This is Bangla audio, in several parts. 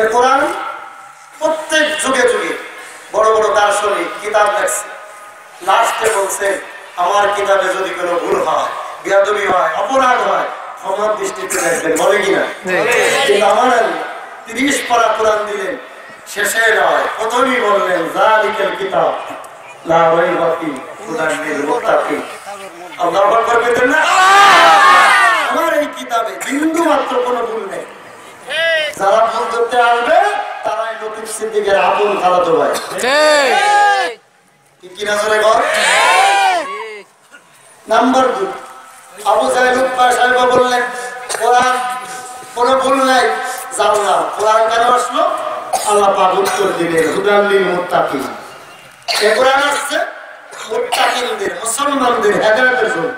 এ কোরআন প্রত্যেক যুগে যুগে বড় বড় দার্শনিক কিতাব লেখছে, লাস্টে বলছে আমার কিতাবে যদি কোনো ভুল হয়, বেয়াদবি হয়, অপরাধ হয়, ক্ষমার দৃষ্টিতে দেখবেন, বলে কিনা? কিন্তু আমার 30 পারা কোরআন দিলেন, শেষে নয় প্রথমেই বললেন যালিকাল কিতাব লা রাইবা ফীহি হুদাল লিল মুত্তাকিন। আল্লাহু আকবার বলতেন না? আমার এই কিতাবে বিন্দু মাত্র কোনো ভুল নেই। যারা ভুল করতে আসবে তারাই লতিফ সিদ্দিকের আপন খালাতো ভাই। ঠিক কি না জোরে বল? নাম্বার 2, আবু জাহেল উতবা সাহেব বললেন কোরআন কোনো ভুল নাই, যাও না। কোরআন কেন আসলো? আল্লাহ পাক উত্তর দিলেন হুদাল লিল মুত্তাকিন। এই কোরআন আসছে মুত্তাকিনদের, মুসলমানদের হেদায়েতের জন্য।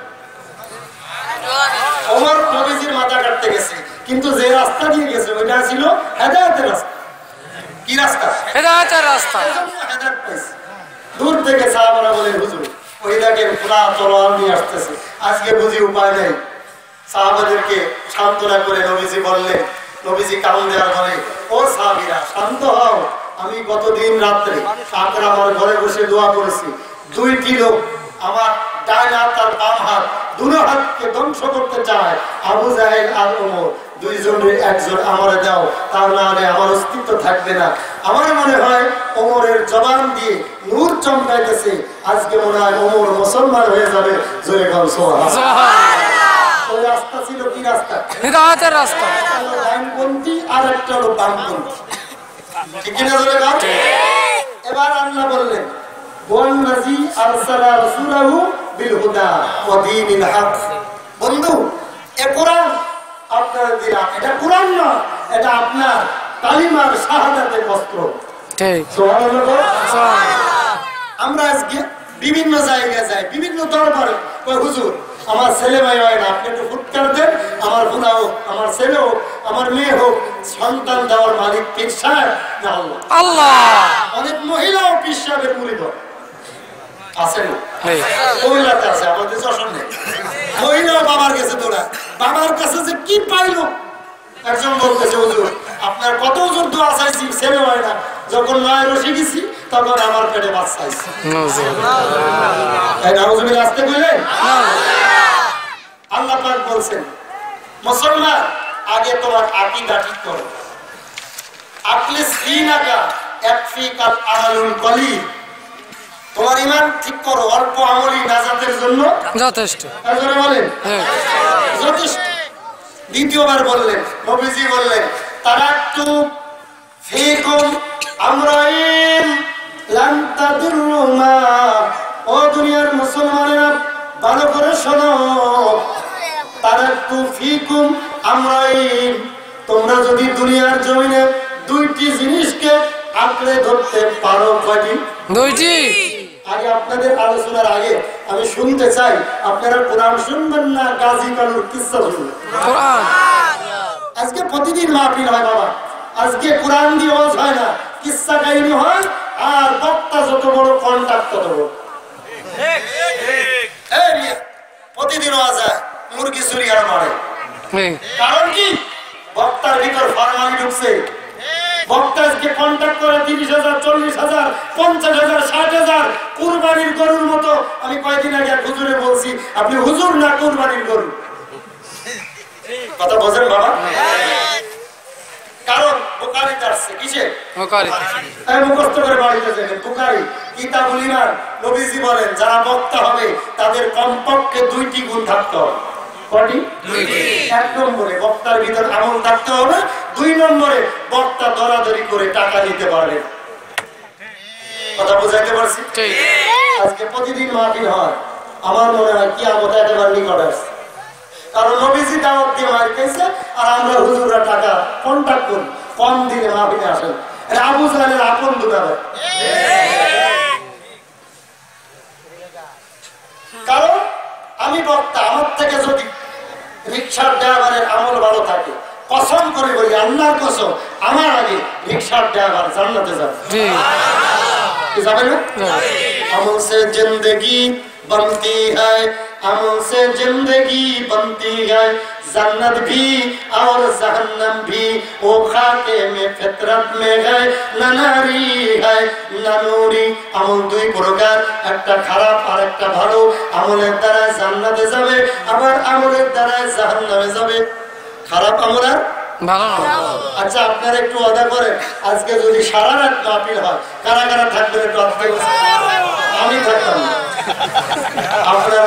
ওমর নবীজির মাথা কাটতে গেছে, কিন্তু যে রাস্তা দিয়ে গেছে ওইটা ছিল হেদায়েতের রাস্তা। কি রাস্তা? হেদায়েতের রাস্তা। হেদায়েত পাইছে। দূর থেকে সাহাবারা বলেন হুজুর ওই দেখেন খোলা তলোয়ার নিয়ে আসতেছে, আজকে বুঝি উপায় নেই। সাহাবাদেরকে সান্ত্বনা করে নবীজি বললেন, নবীজি কারণ দেওয়ার বলে ও সাহাবীরা শান্ত হও, আমি গতদিন রাত্রে আপনার আমার ঘরে বসে দোয়া করেছি, 2টি লোক আমার ডান হাত আর বাম হাত দুনো হাতকে ধ্বংস করতে চায়, আবু জাহেল আর ওমর, দুইজনের একজন আমারে দাও, তা না হলে আমার অস্তিত্ব থাকবে না। আমার মনে হয় ওমরের জবান দিয়ে নূর চমকাইতেছে, আজকে মনে হয় ওমর মুসলমান হয়ে যাবে। জোরে বল সুবহানাল্লাহ। ওই রাস্তা ছিল কি রাস্তা? হেদায়েতের রাস্তা। ডানপন্থী আর একটা হলো বামপন্থী। ঠিক কি না জোরে বল? এবার আল্লাহ বললেন ওয়াল্লাযী আরসালা রাসূলাহু বিল হুদা ওয়া দীনিল হক। বন্ধু এই কোরআন আপনার দিলাম, এটা কোরআন না, এটা আপনার কালিমার শাহাদাতের বস্ত্র। ঠিক সুবহানাল্লাহ। আমরা আজকে বিভিন্ন জায়গায় যাই, বিভিন্ন দরবারে কই হুজুর আমার ছেলে মেয়ে হয় না, আপনি একটু ফুটকার দেন, আমার গুণা হোক, আমার ছেলে হোক, আমার মেয়ে হোক, সন্তান দেওয়ার মালিক পীর সাহেব না আল্লাহ। আল্লাহ। অনেক মহিলাও পীর সাহেবের মুরিদ আছে না? মহিলাতে আছে, আমাদের যশোর নেই। মহিলা বাবার কাছে দৌড়ায়, বাবার কাছে যে কি পাইলো। একজন বলতেছে হুজুর আপনার কত ওজন দোয়া চাইছি, ছেলে হয় না, যখন 9 রশি গেছি তখন আমার পেটে বাচ্চা আইছে। তাই নাউজুবিল্লাহ আসতে কইলেন? আল্লাহ পাক বলছেন মুসলমান আগে তোমার আকীদা ঠিক করো, আখলিস দীনাকা ইয়াকফিকাল আমালুল কলিল। তোমার ঈমান ঠিক করো, অল্প আমলই নাজাতের জন্য যথেষ্ট। আপনারা বলেন যথেষ্ট। দ্বিতীয়বার বললেন নবীজি বললেন তারাকতু ফীকুম আমরাইন লান তাদুরুমা। ও দুনিয়ার মুসলমানেরা ভালো করে শোনো, তারাকতু ফীকুম আমরাইন, তোমরা যদি দুনিয়ার জমিনে 2টি জিনিসকে আঁকড়ে ধরতে পারো। কয়টি? 2টি। আগে আপনাদের আলোচনার আগে আমি শুনতে চাই আপনারা কোরআন শুনবেন না গাজী কালুর কিসসা শুনবেন? কোরআন। আজকে প্রতিদিন মাহফিল হয় বাবা, আজকে কোরআন দিয়ে ওয়াজ হয় না, কিসসা কাহিনী হয়, আর বক্তা যত বড় কন্টাক্ট তত বড়। এই প্রতিদিন ওয়াজ হয়, মুরগি চুরি আর মারে। কারণ কি? বক্তার ভিতর ফরমানি ঢুকছে। বক্তাকে কন্টাক্ট করে 30,000, 40,000, 50,000, 60,000 কুরবানির গরুর মতো। আমি কয়েকদিন আগে হুজুরে বলছি আপনি হুজুর না কুরবানির গরু। কথা বোঝেন বাবা? কারণ বুখারীতে আসছে কিসে? বুখারীতে। এই মুখস্থ করে বাড়িতে যাবেন বুখারী কিতাবুল ঈমান। নবীজি বলেন যারা বক্তা হবে তাদের কমপক্ষে 2টি গুণ থাকতে হবে। কয়টি? 2টি। 1 নম্বরে বক্তার ভিতর আমল থাকতে হবে, 2 নম্বরে বক্তা দরাদরি করে টাকা নিতে পারবে। কথা বুঝাইতে পারছি? ঠিক। আজকে প্রতিদিন মাহফিল হয়, আমার মনে হয় কিয়ামত একেবারে নিকট আসছে। কারণ নবীজি দাওয়াত দিয়ে মাইকেছে আর আমরা হুজুররা টাকা কন্টাক্ট করি, কম দিনে মাহফিলে আসেন। এটা আবু জাহেলের আপন দুলাভাই। কারণ আমি বক্তা, আমার থেকে যদি রিকশার ড্রাইভারের আমল ভালো থাকে, কসম করে বলি আল্লাহর কসম আমার আগে রিকশার ড্রাইভার জান্নাতে যাবে। যাবে না? আমল সে জিंदगी बनती है, আমল সে জিंदगी बनती है, जन्नत भी और जहन्नम भी वो खाके में फितरत में है ना नारी है ना नूरी আমল দুই প্রকার একটা খারাপ আর একটা ভালো আমলের দ্বারা জান্নাতে যাবে আবার আমলের দ্বারা জাহান্নামে যাবে খারাপ আমল আর ভালো আচ্ছা আপনারা একটু ওয়াদা করেন আজকে যদি সারা রাত মাহফিল হয় কারা কারা থাকবেন একটু আমি থাকতাম না আপনারা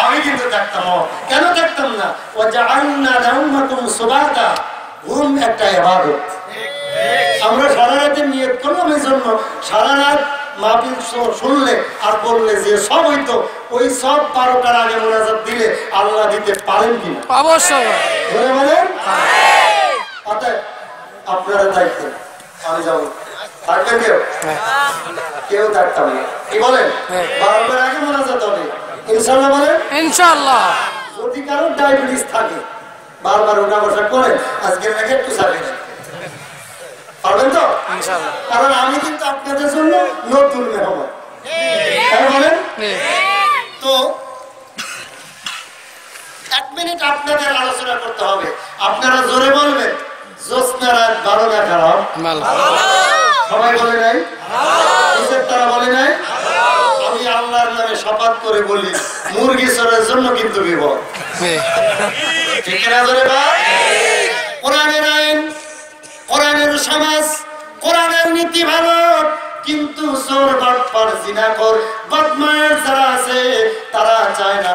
আমি কিন্তু থাকতাম কেন থাকতাম না ওয়াজআলনা নাওমাকুম সুবাতা ঘুম একটা ইবাদত আমরা সারা রাতে নিয়ত করলাম এই জন্য সারা রাত মাহফিল শুনলে আর বললে যে সব হইতো ওই সব 12টার আগে মুনাজাত দিলে আল্লাহ দিতে পারেন কি অবশ্যই বলে বলেন অতএব আপনারা দায়িত্ব আমি যাব থাকবেন কেউ থাকতাম না কি বলেন 12টার আগে মুনাজাত হবে ইনশাআল্লাহ বলেন ইনশাআল্লাহ যদি কারো ডায়াবেটিস থাকে বারবার ওঠা বসা করে আজকের আগে একটু সাথে পারবেন তো ইনশাআল্লাহ কারণ আমি কিন্তু আপনাদের জন্য নতুন মেহমান বলেন তো 1 মিনিট আপনাদের আলোচনা করতে হবে আপনারা জোরে বলবেন জোসনা রাত 12 না খারাপ সবাই বলে নাই তারা বলে নাই আমি আল্লাহর নামে শপথ করে বলি মুরগি চোরের জন্য কিন্তু বিপদ ঠিক না জোরে ভাই কোরআনের আইন কোরআনের সমাজ কোরআনের নীতি ভালো কিন্তু চোর বাটপার জিনাখোর বদমাশ যারা আছে তারা চায় না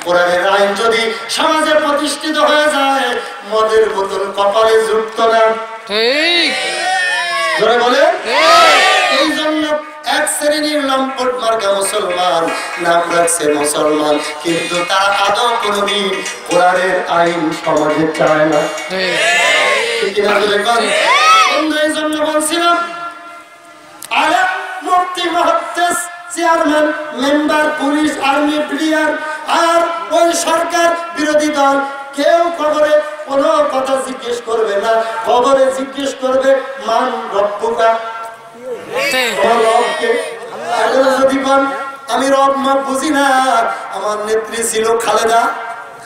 কোরআনের আইন যদি সমাজে প্রতিষ্ঠিত হয়ে যায় মদের বোতল কপালে জুটতো না ঠিক জোরে বলে এই জন্য এক শ্রেণীর লম্পট মার্কা মুসলমান নাম রাখছে মুসলমান কিন্তু তারা আদৌ কোনোদিন কোরআনের আইন সমাজে চায় না এই জন্য বলছিলাম আলেম মুফতি মুহাদ্দিস chairman member police army player আর ওই সরকার বিরোধী দল কেউ খবরে কোনো কথা জিজ্ঞেস করবে না খবরে জিজ্ঞেস করবে মান রব্বুকা যদি বল আমি রব মাপ বুঝি না আমার নেত্রী ছিল খালেদা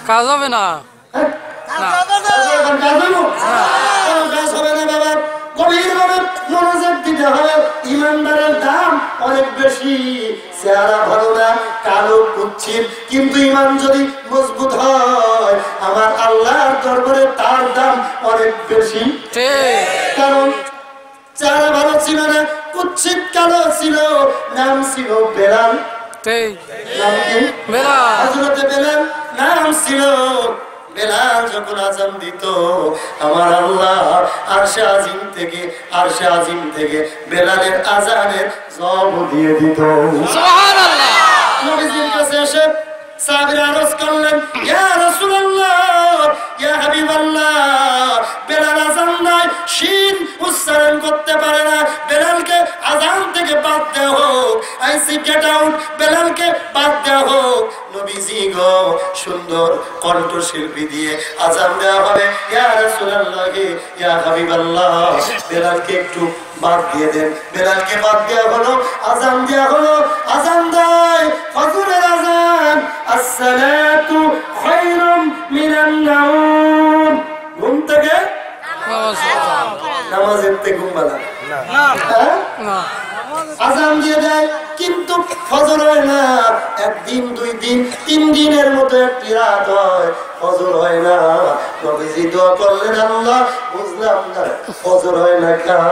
কাজ হবে না গভীরভাবে মনোযোগ দিতে হবে ইমানদারের দাম অনেক বেশি চেহারা ভালো না কালো কুচ্ছিত কিন্তু ইমান যদি মজবুত হয় আমার আল্লাহর দরবারে তার দাম অনেক বেশি কারণ চেহারা ভালো ছিল না কুচ্ছিত কালো ছিল নাম ছিল বেলাল নাম কি বেলাল হযরতে বেলাল নাম ছিল বেলাল যখন আযান দিত আমার আল্লাহ আরশে আজিম থেকে বেলালের আযানের জবাব দিয়ে দিত সুবহানাল্লাহ নবীজির কাছে এসে সাহাবীরা আরজ করলেন ইয়া রাসূলুল্লাহ ইয়া হাবিবাল্লাহ বেলাল আযান নাই শিন উচ্চারণ করতে পারে না বেলালকে আযান থেকে বাদ দেওয়া হোক আইসি গেট আউট বেলালকে বাদ দেওয়া হোক নবীজি গো সুন্দর কণ্ঠশিল্পী দিয়ে আযান দেওয়া হবে ইয়া রাসূলুল্লাহ ইয়া হাবিবাল্লাহ বেলালকে একটু বাদ দিয়ে দেন বেলালকে বাদ দেওয়া হলো আযান দেওয়া হলো আযান দেয় ফজরের আযান আসসালাতু খায়রুম মিনান নাওম ঘুম থেকে নামাজের থেকে ঘুম ভালো না আযান দিয়ে দেয় কিন্তু ফজর হয় না একদিন দুই দিন তিন দিনের মতো একটি রাত হয় ফজর হয় না নবীজি দোয়া করলেন আল্লাহ বুঝলাম না ফজর হয় না কেন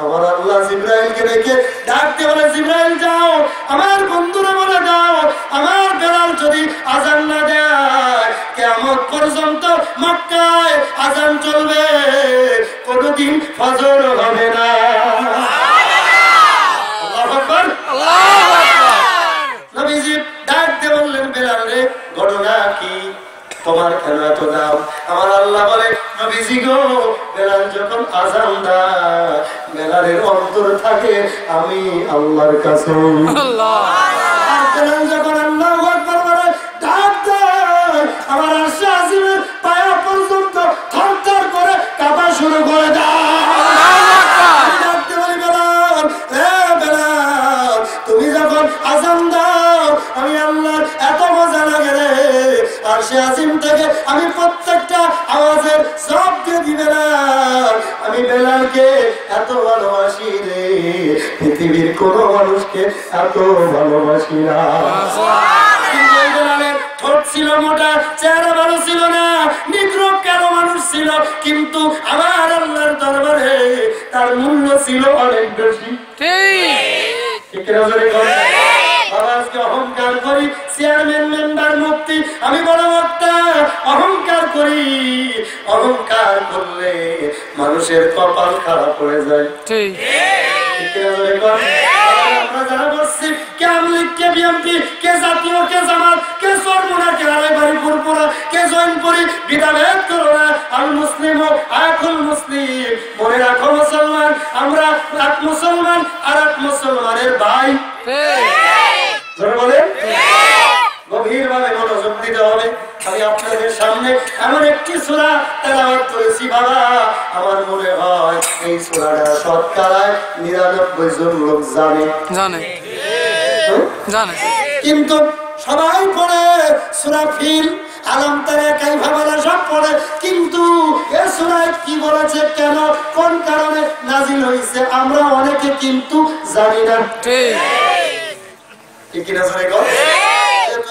আমার আল্লাহ জিবরাইলকে ডেকে ডাকতে বলে জিবরাইল যাও আমার বন্ধুরা বলে দাও আমার বেলাল যদি আযান না দেয় কিয়ামত পর্যন্ত মক্কায় আযান চলবে কোনদিন ফজর হবে না নবীজি ডাক দিয়ে বললেন বেলাল রে ঘটনা কি তোমার কেন এত দাম আমার আল্লাহ বলে নবীজি গো বেলাল যখন আযান দেয় বেলালের অন্তর থাকে আমি আল্লাহর কাছে আর বেলাল যখন আল্লাহু আকবার বলে ডাক দেয় আমার আরশে আজিমের পায়া পর্যন্ত থরথর করে কাঁপা শুরু করে দেয় তুমি যখন আযান দাও আমি আল্লাহর এত মজা লাগে রে আরশে আজিম থেকে কোন মানুষকে এত ভালোবাসি না। ঠোঁট ছিল মোটা, চেহারা ভালো ছিল না, নিগ্রহ কালো মানুষ ছিল, কিন্তু আমার আল্লাহর দরবারে তার মূল্য ছিল অনেক বেশি। ঠিক অহংকার করি, চেয়ারম্যান মেম্বার মুফতি, আমি বড় বক্তা, অহংকার করি। অহংকার করলে মানুষের কপাল খারাপ হয়ে যায়। আমরা যারা বসছি, কে আমলিগ, কে বিএমপি, কে জাতীয়, কে জামাত, কে সরমুনা, কে আড়াইবাড়ি পুরপুরা, কে জৈনপুরি, বিধাভেদ করো না। আল মুসলিম ও আকুল মুসলিম। মনে রাখো মুসলমান, আমরা এক মুসলমান আর এক মুসলমানের ভাই। বলেন গভীর ভাবে মনোযোগ দিতে হবে। আমি আপনাদের সামনে এমন একটি সূরা তেলাওয়াত করেছি বাবা, আমার মনে হয় এই সূরাটা শতকরায় ৯৯ জন লোক জানে, কিন্তু সবাই পড়ে সূরা ফিল, আলম তারা, কাইফা বালা সব পড়ে, কিন্তু এই সূরায় কি বলেছে, কেন, কোন কারণে নাজিল হয়েছে আমরা অনেকে কিন্তু জানি না। ঠিক কিনা জানে গো?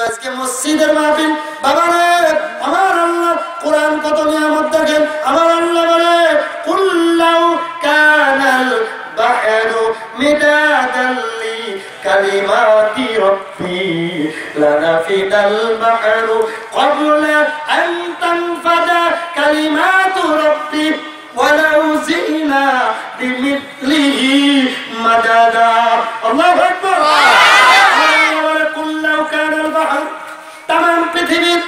আজকে মসজিদের মাহফিল বাবা রে, আমার আল্লাহ কোরআন কত নিয়ামত দেখেন। আমার আল্লাহ বলে কুল্লাউ কানাল বাহরু মিদাদাল লিকালিমাতি রাব্বি লানাফিদাল বাহরু ক্বাবলা আন তানফাদা কালিমাতু রাব্বি ওয়ালাউ জিনা বিমিথলিহি মাদাদা। আল্লাহু আকবার। তামাম পৃথিবীর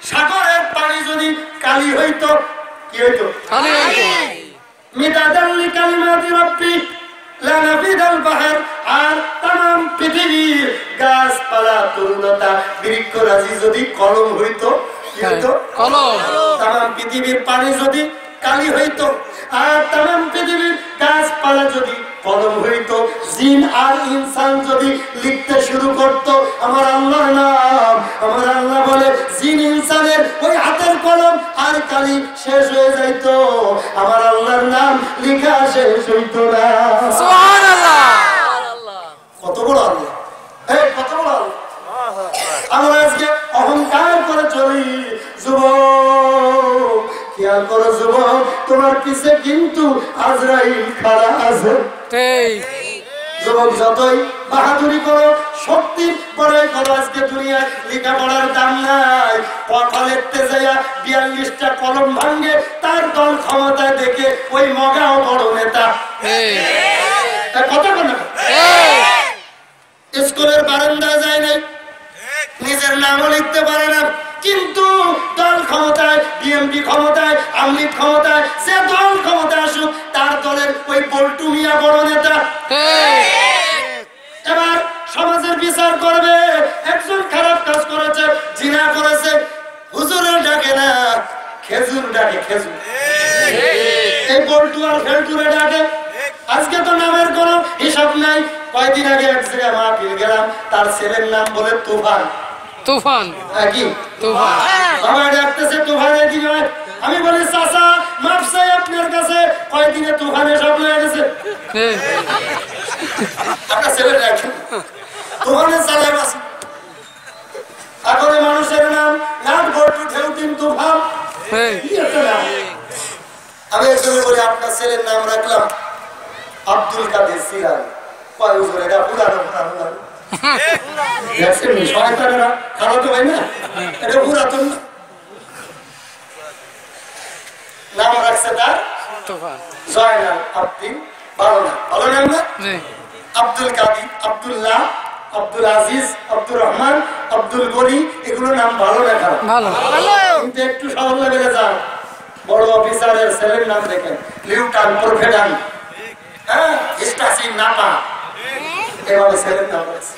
সাগরের পানি যদি কালি হইতো, কি হইতো? মিদাদাল লিকালিমাতি রাব্বি লানাফিদাল বাহর। আর তামাম পৃথিবীর গাছপালা, তরুলতা, বৃক্ষরাজি যদি কলম হইতো, কি হইতো? কলম। তামাম পৃথিবীর পানি যদি কালি হইতো, আর তামাম পৃথিবীর গাছপালা যদি কলম হইতো, জিন আর ইনসান যদি লিখতে শুরু করত আমার আল্লাহর নাম, আমার আল্লাহ বলে জিন ইনসানের ওই হাতের কলম আর কালি শেষ হয়ে যাইত, আমার আল্লাহর নাম লেখা শেষ হইতো না। সুবহানাল্লাহ। কত বড় আল্লাহ, এই কত বড় আল্লাহ। আমরা আজকে অহংকার করে চলি। যুবক খেয়াল করো, যুবক তোমার পিছে কিন্তু আজরাইল খাড়া আছে। যুবক যতই বাহাদুরি করো, শক্তি বড়াই করো, আজকে দুনিয়ায় লেখাপড়ার দাম নাই। কথা লিখতে যাইয়া ৪২টা কলম ভাঙ্গে, তার দল ক্ষমতায় দেখে ওই মগাও বড় নেতা। কথা বলে স্কুলের বারান্দায় যায় নাই, নিজের নামও লিখতে পারে না, কিন্তু দল ক্ষমতায়, বিএনপি ক্ষমতায়, আওয়ামী লীগ ক্ষমতায়, সে দল ক্ষমতায় আসুক, তার দলের ওই বল্টু মিয়া বড় নেতা। এবার সমাজের বিচার করবে, একজন খারাপ কাজ করেছে, জিনা করেছে, হুজুরের ডাকে না, খেজুর ডাকে, খেজুর। এই বল্টু আর খেজুরে ডাকে। আজকে তো নামের কোন হিসাব নাই। কয়েকদিন আগে এক জায়গায় মাহফিল গেলাম, তার ছেলের নাম বলে তুফান। তুফান কি তুফান? বাবা ডাকতেছে তুফান, এদিকে আয়। আমি বলি চাচা মাপ চাই আপনার কাছে, কয়েকদিনে তুফানে সব হয়ে গেছে। আপনার ছেলে ডাকে তুফানে চালাই আছে। এখন মানুষের নাম নাট বল্টু ঢেউটিন তুফান। আমি একজনে বলি আপনার ছেলের নাম রাখলাম আব্দুল কাদের সিরাজ। কয় হুজুর এটা পুরানো পুরানো নাম রাখছে তার জয়নাল আব্দিন। ভালো না? ভালো নাম না? আব্দুল কাদির, আব্দুল্লাহ, আব্দুল আজিজ, আব্দুর রহমান, আব্দুল গনি, এগুলো নাম ভালো না খারাপ? কিন্তু একটু সহজ লাগে যান, বড় অফিসারের ছেলের নাম দেখেন, লিউটান প্রফেডান, হ্যাঁ, স্টাসি নাপা, এভাবে ছেলের নাম আছে।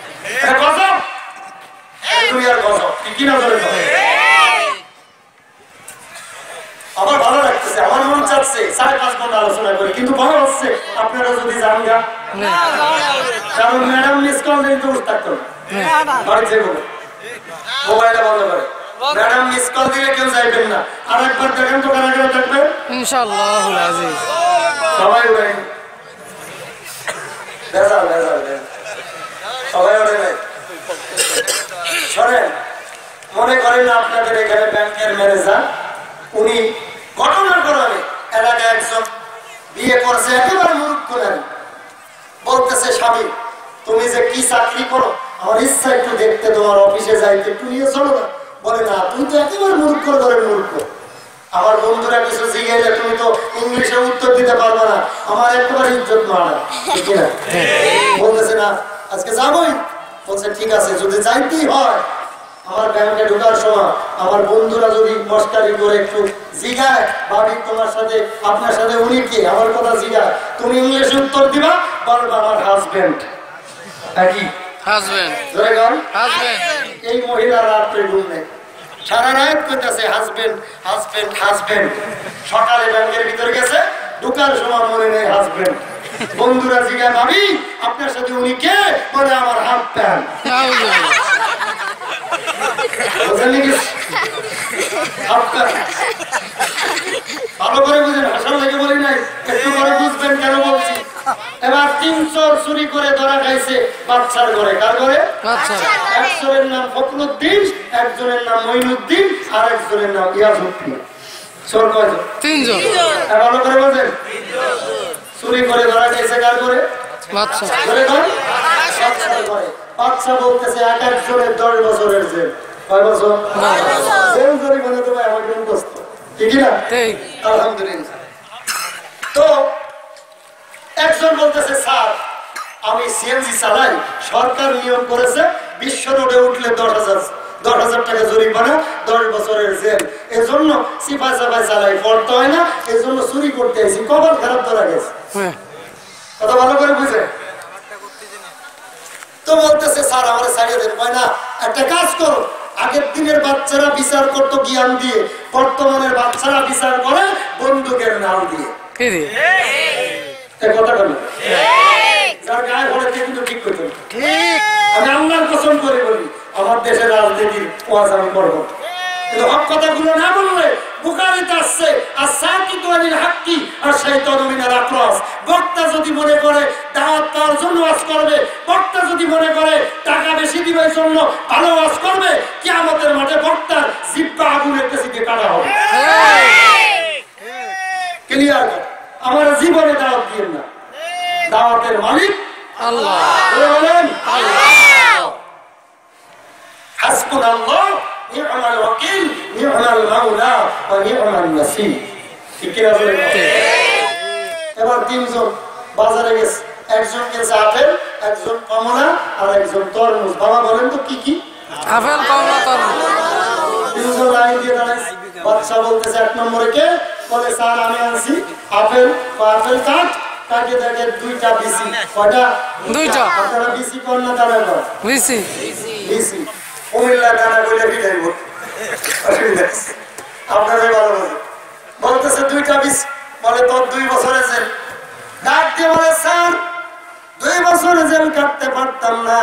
আমার ভালো লাগতেছে, আমার মন চাচ্ছে ৫.৫ ঘন্টা আলোচনা করি, কিন্তু ভালো হচ্ছে আপনারা যদি জান গা। কারণ ম্যাডাম মিস কল দিন তো থাকতো না, বাড়িতে মোবাইলটা বন্ধ করে। ম্যাডাম মিস কল দিলে কেউ যাইবেন না। আর একবার দেখেন তো কারা কারা থাকবে ইনশাআল্লাহ। সবাই উড়াই ভেজাল ভেজাল ভেজাল। সবাই ওঠে নাই শোনেন, মনে করেন আপনাদের এখানে ব্যাংকের ম্যানেজার, উনি ঘটনাক্রমে এলাকায় একজন বিয়ে করছে, একেবারে মূর্খ নারী, বলতেছে স্বামী তুমি যে কি চাকরি করো, আমার ইচ্ছা একটু দেখতে, তোমার অফিসে যাইতে একটু নিয়ে চলো না। বলে না, তুমি তো একেবারে মূর্খ ধরে মূর্খ, আমার বন্ধুরা কিছু জিজ্ঞাসা তুমি তো ইংলিশে উত্তর দিতে পারবে না, আমার একেবারে ইজ্জত মারা, ঠিক না? বলতেছে না আজকে যাবোই। বলছে ঠিক আছে, যদি যাইতেই হয় আমার ব্যাংকে ঢোকার সময় আমার বন্ধুরা যদি মস্কারি করে একটু জিগায়, ভাবি তোমার সাথে আপনার সাথে উনি কি, আমার কথা জিগায়, তুমি ইংলিশে উত্তর দিবা, বলবা আমার হাজবেন্ড। কি হাজবেন্ড? এই মহিলা রাত্রে ঘুম নেই, সারা রাত করতেছে হাজবেন্ড হাজবেন্ড হাজবেন্ড। সকালে ব্যাংকের ভিতরে গেছে, ঢোকার সময় মনে নেই হাজবেন্ড। বন্ধুরা জিজ্ঞাসা ভাবি আপনার সাথে উনি কে, বলে আমার হাফ প্যান্ট। ভালো করে বুঝেন, হাসার লেগে বলি নাই, একটু করে বুঝবেন কেন বলছি। এবার 3 চোর চুরি করে ধরা খাইছে বাচ্চার ঘরে। কার ঘরে? এক চোরের নাম ফখরুদ্দিন, একজনের নাম মঈনুদ্দিন, আর একজনের নাম ইয়াজউদ্দিন। চোর কয়জন? 3 জন। ভালো করে বলছেন, চুরি করে ধরা খাইছে কার ঘরে? বাচ্চা ঘরে। বাচ্চা বলতেছে এক একজনের 10 বছরের জেল। কয় বছর? জেল জরিমানা তো ভাই আমার মুখস্থ, ঠিক না? আলহামদুলিল্লাহ। তো একজন বলতেছে স্যার আমি সিএনজি চালাই, সরকার নিয়ম করেছে বিশ্ব রোডে উঠলে 10,000 টাকা জরিমানা, 10 বছরের জেল, এজন্য সিপাই সাপাই চালাই, পড়তে হয় না, এজন্য চুরি করতে আসি, কপাল খারাপ ধরা গেছে। কথা ভালো করে বুঝে। তো বলতেছে স্যার আমার ছাড়িয়ে দেন। কয় না, একটা কাজ করো, আগের দিনের বাচ্চারা বিচার করতো জ্ঞান দিয়ে, বর্তমানের বাচ্চারা বিচার করে বন্দুকের নাম দিয়ে। কথা বলি, যার গায়ে পড়েছে কিন্তু ঠিক করতে, আমি আল্লাহর কসম করে বলি আমার দেশের রাজনীতির ওয়াজ আমি করবো, কিন্তু হক কথাগুলো না বললে বুখারীতে আসছে আস-সাকিতু আনিল হাক্কি আর শাইতানু মিনাল আকরাস। বক্তা যদি মনে করে দাওয়াত পাওয়ার জন্য ওয়াজ করবে, বক্তা যদি মনে করে টাকা বেশি দিবার জন্য ভালো ওয়াজ করবে, কিয়ামতের মাঠে বক্তার জিহ্বা আগুনের কাছে দিয়ে কাটা হবে। ক্লিয়ার? আমার জীবনে দাওয়াত দিবেন না, দাওয়াতের মালিক আল্লাহ। বলেন আল্লাহ। হাসবুনাল্লাহ নি'মাল ওয়াকিল নি'মাল মাওলা ওয়া নি'মান নাসীর। ঠিক কি না? এবার 3 জন বাজারে গেছে, একজন গেছে আপেল, একজন কমলা, আর একজন তরমুজ। বাবা বলেন তো কি কি? আপেল, কমলা, তরমুজ। 3 জন লাইন দিয়ে দাঁড়াইছে। বাদশা বলতেছে 1 নম্বরে কে? বলে স্যার আমি আনছি আপেল। আপেল কাট, কাটে দেখে 2টা বিসি। কয়টা? 2টা। আপনারা বিসি কোন না দাঁড়ায় না? বিসি। বিসি কুমিল্লা দানা কইলে কি যাইব? আপনাদের ভালো লাগে। বলতেছে 2টা বিসি। বলে তোর 2 বছরের জেল। ডাক দিয়ে বলে স্যার 2 বছর জেল কাটতে পারতাম না,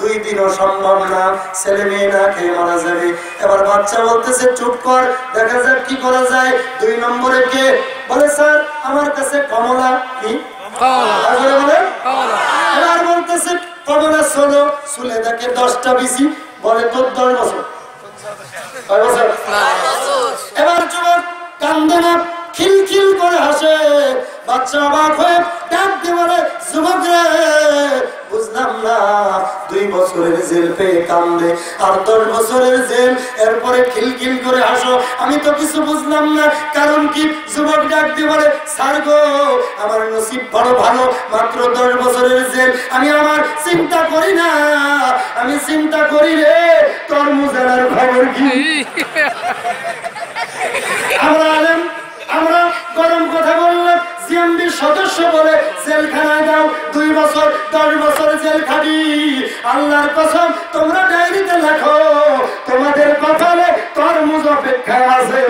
2 দিনও সম্ভব না, ছেলে মেয়ে না খেয়ে মারা যাবে। এবার বাচ্চা বলতেছে চুপ কর, দেখা যাক কি করা যায়। 2 নম্বরে কে? বলে স্যার আমার কাছে কমলা। কি কমলা? বলে কমলা। এবার বলতেছে কমলা ষোলো, চুলে দেখে 10টা বিসি। বলে তোর 10 বছর। কয় বছর? এবার যুবক কান্দে না, খিলখিল করে হাসে। বাচ্চা অবাক হয়ে ডাক দিয়ে বলে যুবক রে বুঝলাম না, 2 বছরের জেল পেয়ে কান্দে আর 10 বছরের জেল, এরপরে খিলখিল করে হাসো, আমি তো কিছু বুঝলাম না, কারণ কি? যুবক ডাক দিয়ে বলে স্যার গো আমার নসিব বড় ভালো, মাত্র 10 বছরের জেল। আমি আমার চিন্তা করি না, আমি চিন্তা করি রে তরমুজের খবর কি? আমরা গরম কথা বললাম, সিএমবির সদস্য বলে জেলখানায় দাও, 2 বছর 10 বছর জেল খাবি। আল্লাহর কসম তোমরা ডায়েরিতে লেখো, তোমাদের কপালে তরমুজ অপেক্ষা আছে।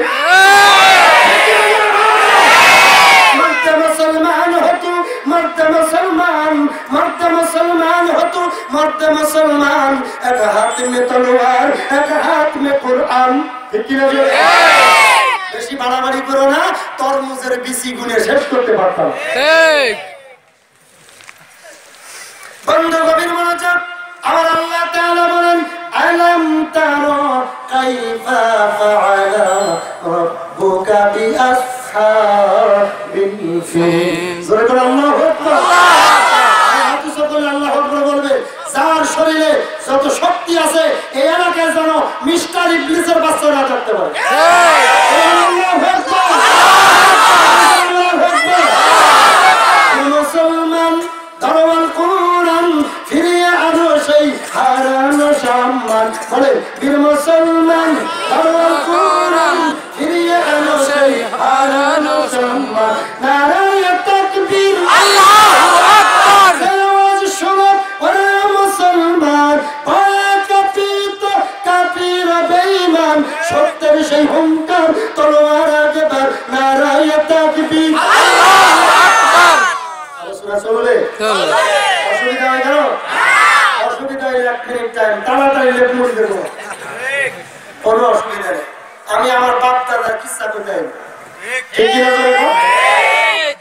মরতে মুসলমান হতু, মরতে মুসলমান, মরতে মুসলমান হতু, মরতে মুসলমান, এক হাত মে তলোয়ার এক হাত মে কুরআন। ঠিক কি না? বেশি বাড়াবাড়ি করো না, তরমুজের বিসি গুনে শেষ করতে পারতাম। বন্ধু গভীর মনোযোগ, কাইফা ফাআলা রাব্বুকা বিআসহাবিল ফিল। জোরে করে আল্লাহু আকবার। হাত সকলে আল্লাহু আকবার বলবে। যার শরীরে যত শক্তি আছে এই এলাকায় যেন মিস্টার ইবলিসের বাচ্চারা থাকতে পারে। আল্লাহু আকবার। মুসলমান দরওয়াল কোরআন ফিরিয়ে আনো সেই হারানো সম্মান। বলে বীর মুসলমান দরওয়াল কোরআন ফিরিয়ে আনো সেই হারানো সম্মান। নারায়ে তাকবীর আল্লাহু আকবার। আওয়াজ শোনো ওরে মুসলমান, কাপিত কাপির বেঈমান, সত্যের সেই হুঙ্কার তলোয়ার আগে বার। নারায়ে তাকবীর আল্লাহু আকবার। আলোচনা চলবে? অসুবিধা হয় কেন? অসুবিধা হলে 1 মিনিট টাইম তাড়াতাড়ি লেপ মুড়ি দেবো, কোনো অসুবিধা নেই। আমি আমার বাপ দাদার কিস্সা করতে ঠিক কিনা বলবো?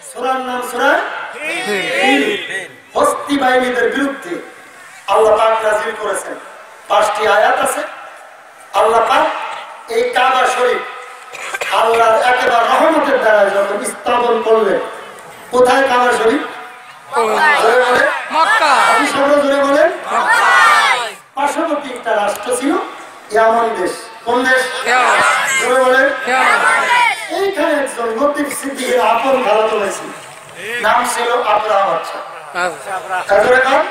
সূরার নাম সূরা ফিল। হস্তি বাহিনীদের বিরুদ্ধে আল্লাহ পাক নাযিল করেছেন 5টি আয়াত আছে। আল্লাহ পাক এই কাবা শরীফ আল্লাহর একেবারে রহমতের দ্বারা যখন স্থাপন করলেন, কোথায় কাবা শরীফ? মক্কা। আপনি সবাই জোরে বলেন মক্কা। পার্শ্ববর্তী একটা রাষ্ট্র ছিল ইয়ামান দেশ। কোন দেশ? জোরে বলেন। এইখানে একজন লতিফ সিদ্দিকের আপন খালাতো ভাই ছিল, নাম ছিল আবরাহা বাদশা। জোরে বলেন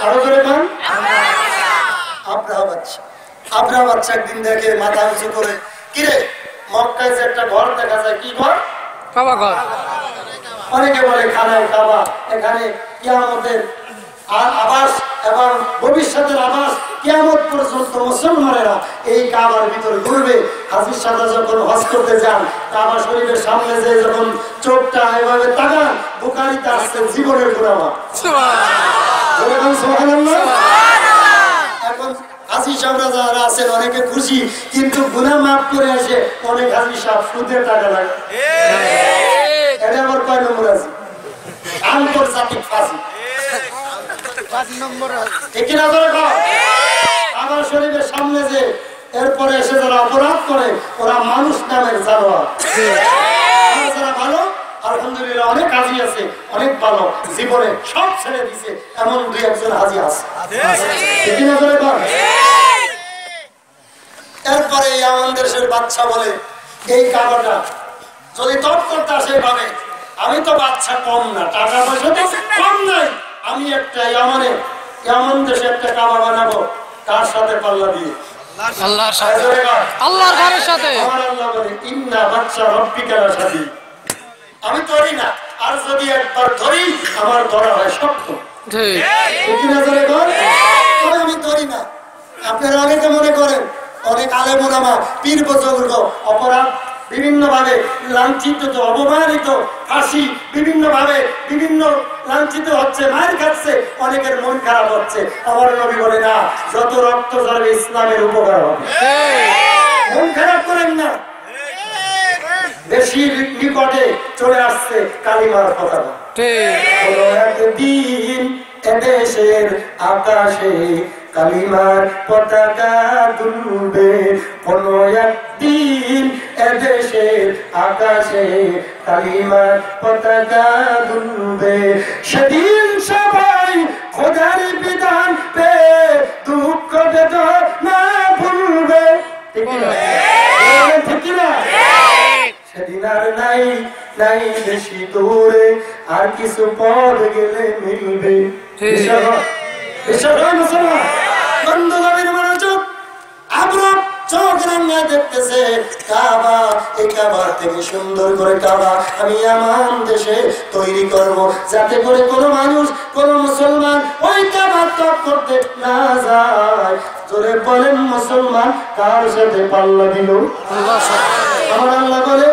আরো জোরে বলেন আবরাহা বাদশা। আবরাহা বাদশা একদিন দেখে মাথা উঁচু করে, কিরে মক্কায় যে একটা ঘর দেখা যায়, কি ঘর? কাবা ঘর। অনেকে বলে খানায় কাবা, এখানে কিয়ামতের আবাস এবং ভবিষ্যতের আবাস। কিয়ামত পর্যন্ত মুসলমানেরা এই কাবার ভিতরে ঘুরবে। হাজীর সাথে যখন হজ করতে যান, কাবা শরীফের সামনে যে যখন চোখটা এভাবে তাকান, বুখারীতে আসছে জীবনের গুনাহ মাফ। সুবহানাল্লাহ। এখন হাজী সাহেবরা যারা আছেন অনেকে খুশি, কিন্তু গুনাহ মাফ করে আসে অনেক হাজী সাহেব সুদের টাকা লাগে। এটা আবার কয় নম্বর আছে? আন্তর্জাতিক ফাঁসি। আমার শরীরের সামনে যে এরপরে এসে যারা অপরাধ করে ওরা মানুষ নামের জানোয়ার। যারা ভালো আলহামদুলিল্লাহ অনেক হাজি আছে, অনেক ভালো, জীবনে সব ছেড়ে দিছে এমন 2-1 হাজি আছে। এরপরে আমাদের দেশের বাচ্চা বলে এই কাবাটা যদি তপ করতে আসে ভাবে আমি তো বাচ্চা কম না, টাকা পয়সা তো কম নাই, আমি একটা ইয়ামান দেশে একটা কাবা বানাবো। কার সাথে পাল্লা দিয়ে? আল্লাহর সাথে। আল্লাহর ঘরের সাথে। আমার আল্লাহ বলে ইন্না বাচ্চা রব্বিকার সাথে। আমি ধরি না, আর যদি একবার ধরি আমার ধরা হয় শক্ত। ঠিক না জোরে বল? আমি ধরি না। আপনারা অনেকে মনে করেন অনেক আলেম ওলামা পীর বুজুর্গ অপরাধ বিভিন্ন ভাবে লাঞ্ছিত, অপমানিত, ফাঁসি বিভিন্ন ভাবে বিভিন্ন লাঞ্ছিত হচ্ছে, মার খাচ্ছে, অনেকের মন খারাপ হচ্ছে। আমার নবী বলে না, যত রক্ত ঝরবে ইসলামের উপকার হবে। মন খারাপ করেন না। বেশি নিকটে চলে আসছে কালিমার কথা। কোনো একদিন এদেশের আকাশে কালিমার পতাকা দুলবে। কোনো একদিন এদেশের আকাশে কালিমার পতাকা দুলবে। সেদিন সবাই খোদার বিধান পে দুঃখ বেদনা ভুলবে। ঠিক না? সেদিন আর নাই নাই বেশি দূরে, আর কিছু পর গেলে মিলবে। দেখতেছে কাবা, এই কাবা থেকে সুন্দর করে কাবা আমি আমার দেশে তৈরি করব, যাতে করে কোনো মানুষ কোনো মুসলমান ওই কাবা তপ করতে না যায়। জোরে বলেন মুসলমান কার সাথে পাল্লা দিল? আমার আল্লাহ বলে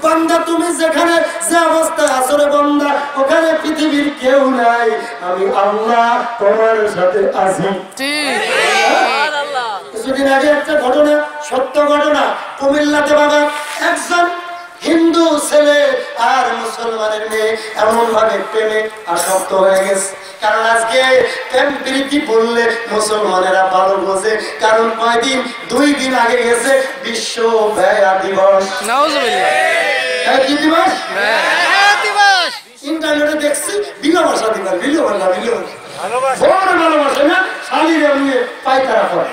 বান্দা তুমি যেখানে যে অবস্থায় আছো রে বান্দা, ওখানে পৃথিবীর কেউ নাই, আমি আল্লাহ তোমার সাথে আছি। কিছুদিন আগে একটা ঘটনা, সত্য ঘটনা, কুমিল্লাতে বাবা একজন হিন্দু ছেলে আর মুসলমানের মেয়ে এমন ভাবে প্রেমে আসক্ত হয়ে গেছে। কারণ আজকে প্রেম প্রীতি বললে মুসলমানেরা ভালো বোঝে, কারণ কয়দিন 2 দিন আগে গেছে বিশ্ব ব্যয়া দিবস। কি দিবস? ইন্টারনেটে দেখছি ভালোবাসা দিবার, ভালোবাসে না শালীরা নিয়ে পায়তারা করে।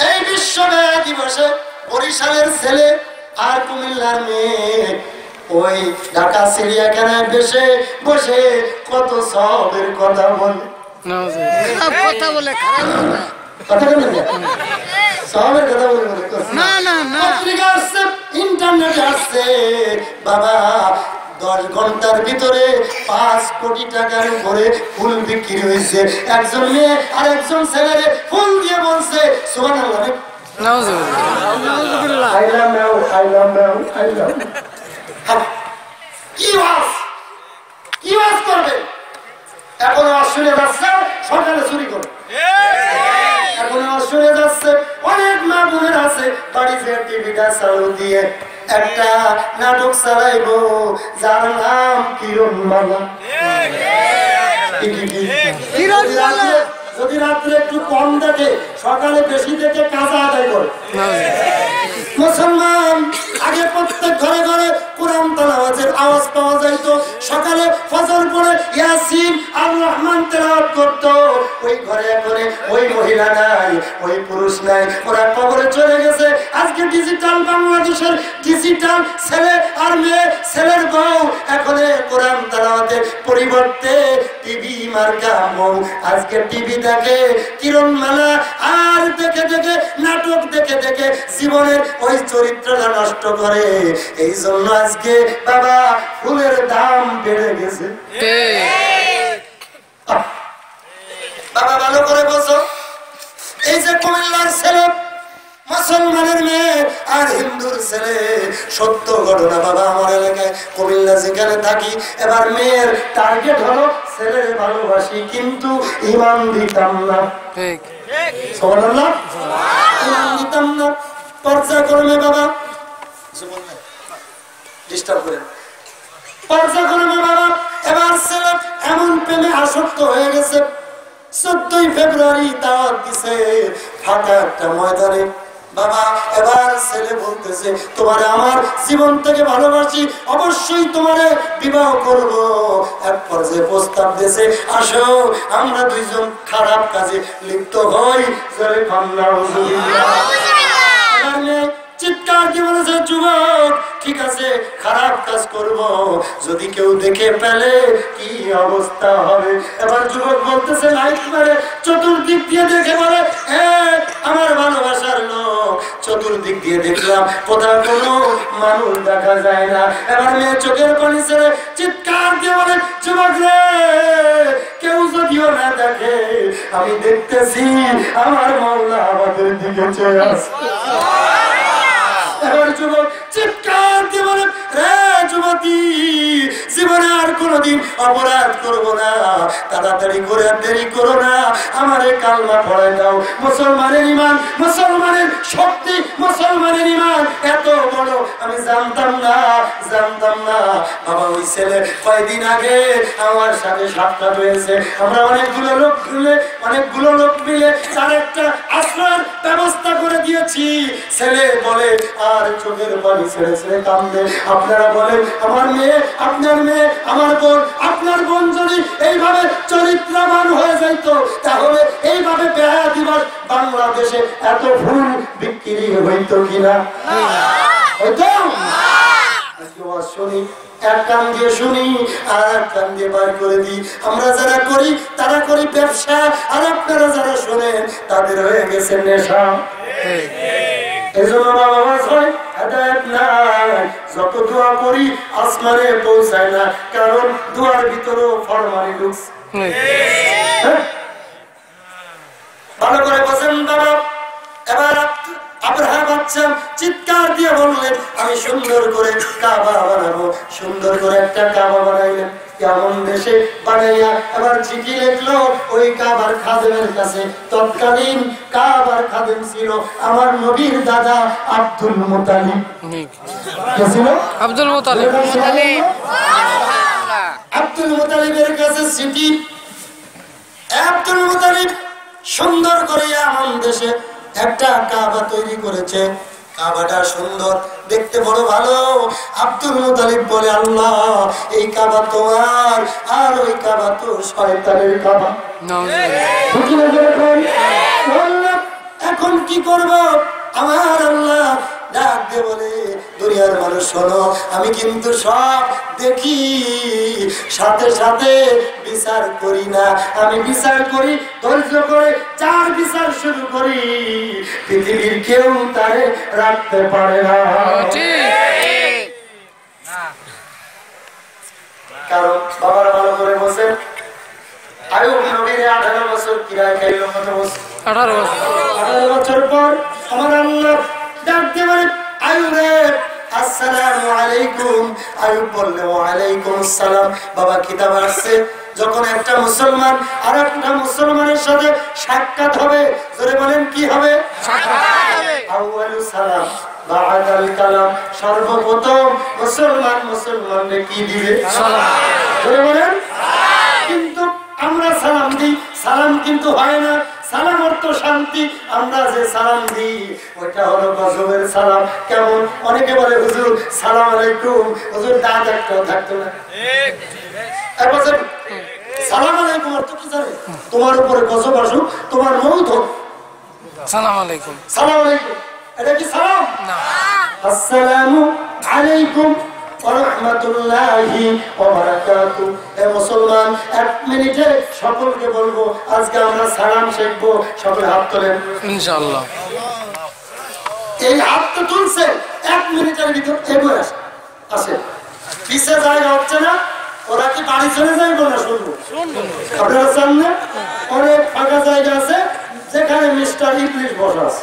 এই বিশ্ব ব্যয়া দিবসে বরিশালের ছেলে আর কুমিল্লার মেয়ে ওই ঢাকা চিড়িয়াখানায় বসে বসে কত সবের কথা বলে। কথা বলে সবের কথা বলে পত্রিকা আসছে, ইন্টারনেটে আসছে, বাবা 10 ঘন্টার ভিতরে 5 কোটি টাকার উপরে ফুল বিক্রি হয়েছে। একজন মেয়ে আর একজন ছেলে ফুল দিয়ে বলছে সুবহানাল্লাহ, কি ওয়াজ করবে? এখন শুনে যাচ্ছে সকালে চুরি করে, এখন শুনে যাচ্ছে অনেক মা বোনের আছে বাড়িতে টিভিটা চালু দিয়ে একটা নাটক চালাইবো যার নাম কিরণমালা। যদি রাত্রে একটু কম দেখে সকালে বেশি দেখে কাজা আদায় করে। মুসলমান আগে প্রত্যেক ঘরে ঘরে কোরআন তেলাওয়াতের আওয়াজ পাওয়া যাইতো, সকালে ফজর পড়ে ইয়াসিন আর রহমান তেলাওয়াত করতো। ওই ঘরে এখন ওই মহিলা নাই, ওই পুরুষ নাই, ওরা কবরে চলে গেছে। আজকে ডিজিটাল বাংলাদেশের ডিজিটাল ছেলে আর মেয়ে, ছেলের বউ এখন কোরআন তেলাওয়াতের পরিবর্তে টিভি মার্কা বউ। আজকে টিভি দেখে কিরণমালা আর দেখে দেখে নাটক দেখে দেখে জীবনের ওই চরিত্রটা নষ্ট করে। এই জন্য আজকে বাবা ফুলের দাম বেড়ে গেছে। বাবা ভালো করে বসো, এই যে কুমিল্লার ছেলে মুসলমানের মেয়ে আর হিন্দুর ছেলে, সত্য ঘটনা বাবা। আমার এলাকায় কুমিল্লা যেখানে থাকি, এবার মেয়ের টার্গেট হলো ছেলের ভালোবাসি কিন্তু ইমান দিতাম না। সুবহানাল্লাহ, ইমান দিতাম না। পর্যায়ক্রমে বাবা ডিস্টার্ব করেন, পর্যায়ক্রমে বাবা এবার ছেলে এমন প্রেমে আসক্ত হয়ে গেছে। 14 ফেব্রুয়ারি দাওয়াত দিছে ফাঁকা একটা ময়দানে। বাবা এবার ছেলে বলতেছে তোমারে আমার জীবন থেকে ভালোবাসি, অবশ্যই তোমারে বিবাহ করব। এক পর্যায়ে প্রস্তাব দিয়েছে আসো আমরা দুইজন খারাপ কাজে লিপ্ত হই। চিৎকার দিয়ে বলেছে যুবক ঠিক আছে খারাপ কাজ করব, যদি কেউ দেখে পেলে কি অবস্থা হবে। এবার যুবক বলতেছে লাইট মারে চতুর্দিক দিয়ে দেখে বলে আমার ভালোবাসার লোক, চতুর্দিক দিয়ে দেখলাম কোথাও কোনো মানুষ দেখা যায় না। এবার মেয়ে চোখের পানি ছেড়ে চিৎকার দিয়ে বলে যুবক রে কেউ যদিও না দেখে আমি দেখতেছি আমার মাওলা আমাদের দিকে চেয়ে আসছে। এবার যুবক চিৎকার দিয়ে বলে রে যুবতী জীবনে আর কোনোদিন অপরাধ করবো না, তাড়াতাড়ি করে দেরি করো না, আমারে কালমা পড়াই দাও। মুসলমানের ইমান, মুসলমানের শক্তি, মুসলমানের ইমান এত বড় আমি জানতাম না, জানতাম না। বাবা ওই ছেলে কয়েকদিন আগে আমার সাথে সাক্ষাৎ হয়েছে। আমরা অনেকগুলো লোক মিলে তার একটা আশ্রয়ের ব্যবস্থা করে দিয়েছি। ছেলে বলে আর চোখের পানি ছেড়ে ছেড়ে কান্দে। আপনারা বলেন আমার মেয়ে, আপনার মেয়ে, আমার বোন, আপনার বোন যদি এইভাবে চরিত্রবান হয়ে যাইতো তাহলে এইভাবে বেয়া দিবস বাংলাদেশে এত ফুল বিক্রি হইতো কিনা? হইতো? শুনি এক কান দিয়ে শুনি আর এক কান দিয়ে বার করে দিই। আমরা যারা করি তারা করি ব্যবসা, আর আপনারা যারা শোনেন তাদের হয়ে গেছে নেশা। এই জন্য বাবা হয় হেদায়েত নাই, যত দোয়া করি আসমানে পৌঁছায় না, কারণ দোয়ার ভিতরেও ফরমানি ঢুকছে। ভালো করে বসেন বাবা। এবার আব্রাহা বাচ্চা চিৎকার দিয়ে বললেন আমি সুন্দর করে কাবা বানাবো। সুন্দর করে একটা কাবা বানাইলেন। কেমন দেশে বানাইয়া এবার চিঠি লিখলো ওই কাবার খাদেমের কাছে। তৎকালীন কাবার খাদেম ছিল আমার নবীর দাদা আব্দুল মুতালিব। কে ছিল? আব্দুল মুতালিব। আব্দুল মুতালিবের কাছে চিঠি। আব্দুল মুতালিব সুন্দর করে এমন দেশে একটা কাবা তৈরি করেছে। কাবাটা সুন্দর, দেখতে বড় ভালো। আব্দুল মুতালিব বলে, আল্লাহ এই কাবা তোমার, আর ওই কাবা তো শয়তানের কাবা। এখন কি করব? আমার আল্লাহ ডাক দিয়ে বলে, দুনিয়ার মানুষ শোনো, আমি কিন্তু সব দেখি, সাথে সাথে বিচার করি না। আমি বিচার করি ধৈর্য করে, চার বিচার শুরু করি, পৃথিবীর কেউ তারে রাখতে পারে না। কারণ বাবার ভালো করে বসে আয়ুব নবীর 18 বছর কিরায় খাইল। কত বছর? 18 বছর পর আমার আল্লাহ ডাক দিয়ে বলে, আয়ুবে আসসালামু আলাইকুম। আয়ুব বললে, ওয়ালাইকুম আসসালাম। বাবা কিতাব আসছে, যখন একটা মুসলমান আর একটা মুসলমানের সাথে সাক্ষাৎ হবে, জোরে বলেন কি হবে? আউয়ালু সালাম বা'দাল কালাম। সর্বপ্রথম মুসলমান মুসলমানকে কি দিবে? সালাম। জোরে বলেন। কিন্তু আমরা সালাম দিই, সালাম কিন্তু হয় না। সালাম অর্থ শান্তি, আমরা যে সালাম দিই ওইটা হলো গজবের সালাম। কেমন? অনেকে বলে, হুজুর সালাম আলাইকুম, হুজুর দাঁত একটাও থাকতো না। সালাম আলাইকুম অর্থ কি জানে? তোমার উপরে গজব আসুক, তোমার মৌত হোক। সালাম আলাইকুম। সালাম আলাইকুম, এটা কি সালাম? না। আসসালামু আলাইকুম ওয়া রাহমাতুল্লাহি ওয়া বারাকাতুহু। এ মুসলমান, এক মিনিটে সকলকে বলবো আজকে আমরা সালাম শিখবো। সকলে হাত তোলেন ইনশাআল্লাহ। এই হাত তো তুলছে, এক মিনিটের ভিতর এগোয় আসে। পিছে জায়গা হচ্ছে না, ওরা কি বাড়ি চলে যাইব না? শুনবো। আপনারা সামনে অনেক ফাঁকা জায়গা আছে যেখানে মিস্টার ইংলিশ বসা আছে।